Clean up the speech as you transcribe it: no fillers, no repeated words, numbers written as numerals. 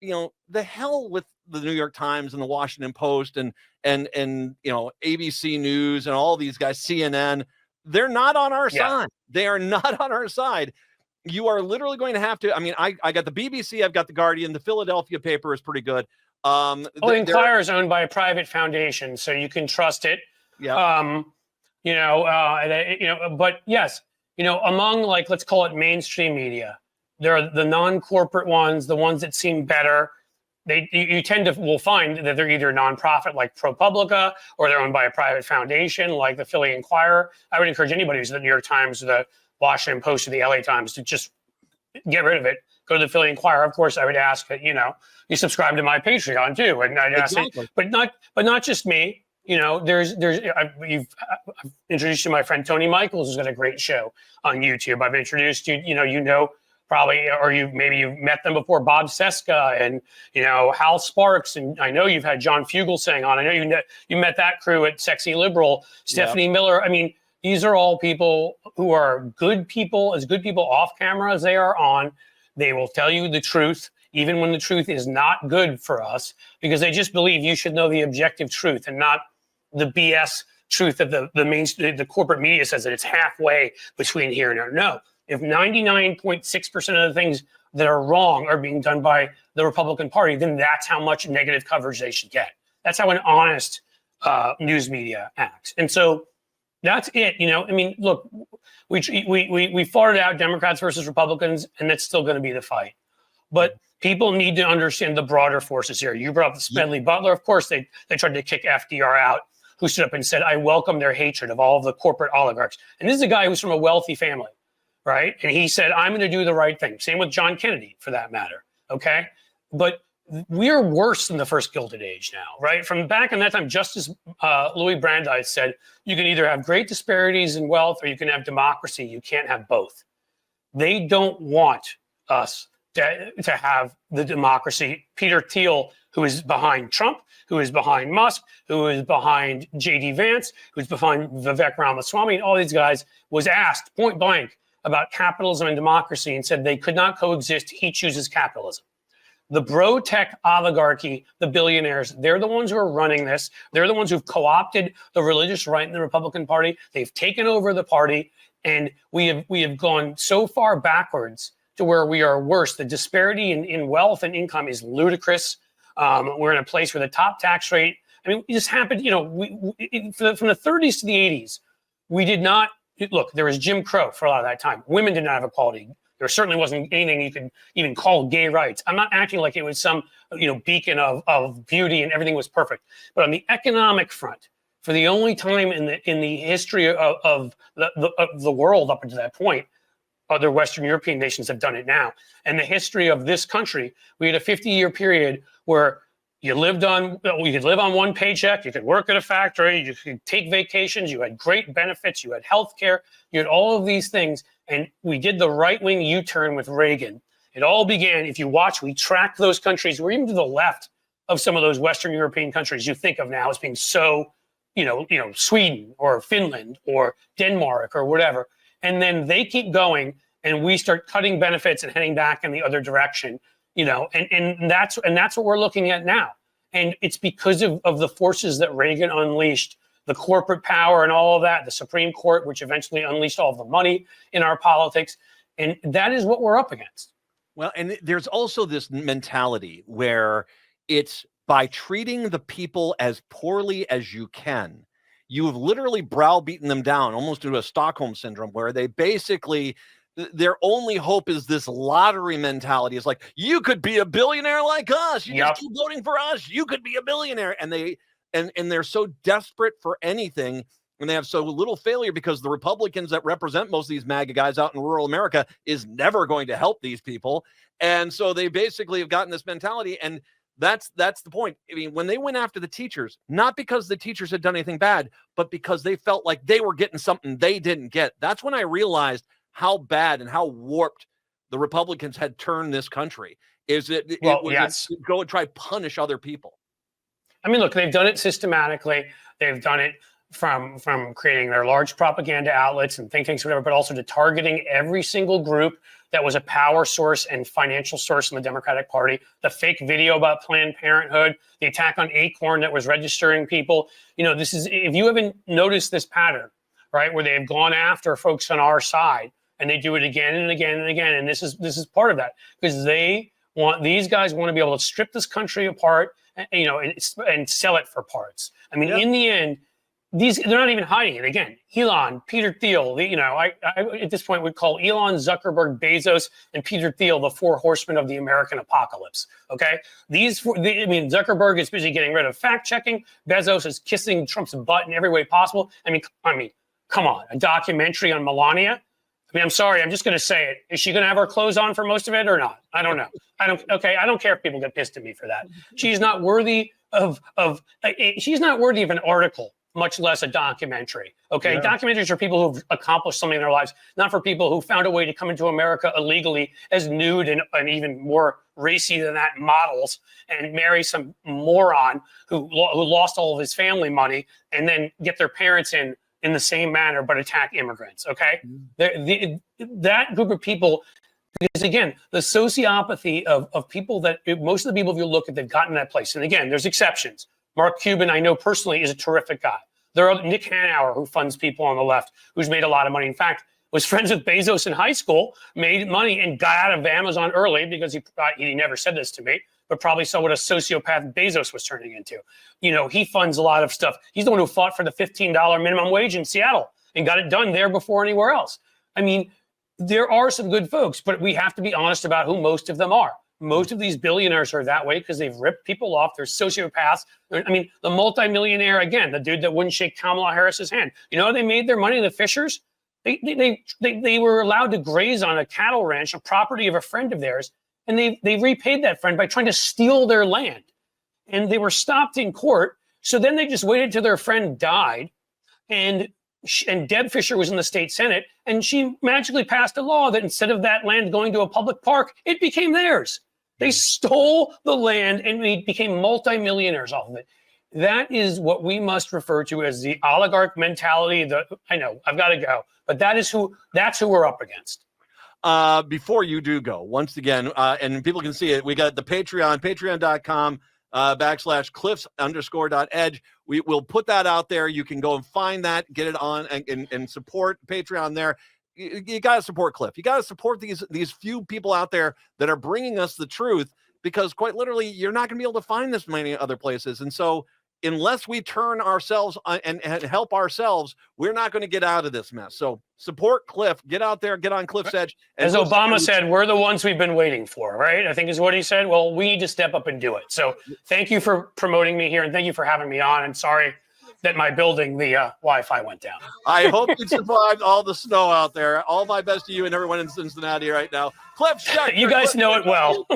the hell with the New York Times and the Washington Post and ABC News and all these guys, CNN. They're not on our side. They are not on our side. You are literally going to have to. I mean, I got the BBC, I've got the Guardian, the Philadelphia paper is pretty good. The Inquirer is owned by a private foundation, so you can trust it. Yeah. But yes, among, like, let's call it mainstream media, there are the non-corporate ones, the ones that seem better. You will find that they're either nonprofit like ProPublica, or they're owned by a private foundation like the Philly Inquirer. I would encourage anybody who's the New York Times or the Washington Post or the LA Times to just get rid of it. Go to the Philly Inquirer. Of course, I would ask that you subscribe to my Patreon too, and I'd ask it, but not just me. I've introduced you to my friend Tony Michaels, who's got a great show on YouTube. I've introduced you, probably, or you've met them before, Bob Seska and Hal Sparks, and I know you've had John Fugelsang on. I know you met that crew at Sexy Liberal, Stephanie Miller. I mean, these are all people who are good people off camera as they are on. They will tell you the truth, even when the truth is not good for us, because they just believe you should know the objective truth and not the BS truth that the corporate media says that it's halfway between here and there. No. If 99.6% of the things that are wrong are being done by the Republican Party, then that's how much negative coverage they should get. That's how an honest news media acts. And so that's it. I mean, look, we fought it out, Democrats versus Republicans, and that's still going to be the fight. But people need to understand the broader forces here. You brought up the Smedley Butler. Of course, they tried to kick FDR out, who stood up and said, I welcome their hatred of all of the corporate oligarchs. And this is a guy who's from a wealthy family. Right. And he said, I'm going to do the right thing. Same with John Kennedy, for that matter. OK, but we're worse than the first Gilded Age now. Right. From back in that time, Justice Louis Brandeis said, you can either have great disparities in wealth or you can have democracy. You can't have both. They don't want us to have the democracy. Peter Thiel, who is behind Trump, who is behind Musk, who is behind J.D. Vance, who's behind Vivek Ramaswamy, and all these guys, was asked point blank about capitalism and democracy and said they could not coexist. He chooses capitalism. The bro-tech oligarchy, the billionaires, they're the ones who are running this. They're the ones who've co-opted the religious right in the Republican Party. They've taken over the party, and we have gone so far backwards to where we are worse. The disparity in wealth and income is ludicrous. We're in a place where the top tax rate, I mean, it just happened, from the 30s to the 80s, we did not. Look, there was Jim Crow for a lot of that time. Women did not have equality. There certainly wasn't anything you could even call gay rights. I'm not acting like it was some, beacon of beauty and everything was perfect. But on the economic front, for the only time in the history of the world up until that point, other Western European nations have done it now. And the history of this country, we had a 50-year period where you could live on one paycheck, you could work at a factory, you could take vacations, you had great benefits, you had health care, you had all of these things. And we did the right-wing U-turn with Reagan. It all began, if you watch, we track those countries, we're even to the left of some of those Western European countries you think of now as being so, Sweden or Finland or Denmark or whatever. And then they keep going and we start cutting benefits and heading back in the other direction. And that's what we're looking at now. And it's because of the forces that Reagan unleashed, the corporate power and all of that, the Supreme Court, which eventually unleashed all of the money in our politics. And that is what we're up against. Well, and there's also this mentality where it's by treating the people as poorly as you can, you have literally browbeaten them down almost to a Stockholm syndrome where they basically, their only hope is this lottery mentality. It's like, you could be a billionaire like us. You just keep voting for us. You could be a billionaire. And they're so desperate for anything, and they have so little failure because the Republicans that represent most of these MAGA guys out in rural America is never going to help these people. And so they basically have gotten this mentality. And that's the point. I mean, when they went after the teachers, not because the teachers had done anything bad, but because they felt like they were getting something they didn't get. That's when I realized how bad and how warped the Republicans had turned this country. Is it go and try to punish other people? I mean, look, they've done it systematically. They've done it from creating their large propaganda outlets and think tanks, whatever, but also to targeting every single group that was a power source and financial source in the Democratic Party, the fake video about Planned Parenthood, the attack on Acorn that was registering people. You know, this is, if you haven't noticed this pattern, right, where they've gone after folks on our side and they do it again and again and again. And this is part of that, because these guys want to be able to strip this country apart, you know, and sell it for parts. I mean, in the end, they're not even hiding it. Again, Elon, Peter Thiel, you know, I at this point would call Elon, Zuckerberg, Bezos, and Peter Thiel the four horsemen of the American apocalypse. Okay, I mean, Zuckerberg is busy getting rid of fact checking. Bezos is kissing Trump's butt in every way possible. I mean, come on, a documentary on Melania. I mean, I'm sorry, I'm just going to say it. Is she going to have her clothes on for most of it or not? I don't know. I don't care if people get pissed at me for that. She's not worthy she's not worthy of an article, much less a documentary. Okay, yeah. Documentaries are people who've accomplished something in their lives, not for people who found a way to come into America illegally as nude and even more racy than that models and marry some moron who lost all of his family money and then get their parents in the same manner but attack immigrants. Okay, that group of people. Because again, the sociopathy of people that most of the people, if you look at, they've gotten that place. And again, there's exceptions. Mark Cuban, I know personally, is a terrific guy. There are Nick Hanauer, who funds people on the left, who's made a lot of money. In fact, was friends with Bezos in high school, made money and got out of Amazon early because he never said this to me, but probably saw what a sociopath Bezos was turning into. You know, he funds a lot of stuff. He's the one who fought for the $15 minimum wage in Seattle and got it done there before anywhere else. I mean, there are some good folks, but we have to be honest about who most of them are. Most of these billionaires are that way because they've ripped people off. They're sociopaths. I mean, the multimillionaire, again, the dude that wouldn't shake Kamala Harris's hand. You know how they made their money, the Fishers? They were allowed to graze on a cattle ranch, a property of a friend of theirs, and they repaid that friend by trying to steal their land. And they were stopped in court. So then they just waited till their friend died, and Deb Fisher was in the state Senate, and she magically passed a law that instead of that land going to a public park, it became theirs. They stole the land and we became multimillionaires off of it. That is what we must refer to as the oligarch mentality. I know I've got to go, but that's who we're up against. Before you do go, once again, and people can see it, we got the Patreon, patreon.com. /Cliffs_.edge. We will put that out there. You can go and find that, get it on, and support Patreon there. You got to support Cliff. You got to support these few people out there that are bringing us the truth, because quite literally, you're not going to be able to find this many other places. And so unless we turn ourselves and help ourselves, we're not going to get out of this mess. So support Cliff. Get out there. Get on Cliff's edge. As Obama said, we're the ones we've been waiting for, right? I think is what he said. Well, we need to step up and do it. So thank you for promoting me here, and thank you for having me on. And sorry that my building, the Wi-Fi went down. I hope you survived all the snow out there. All my best to you and everyone in Cincinnati right now. Cliff, you guys know it well.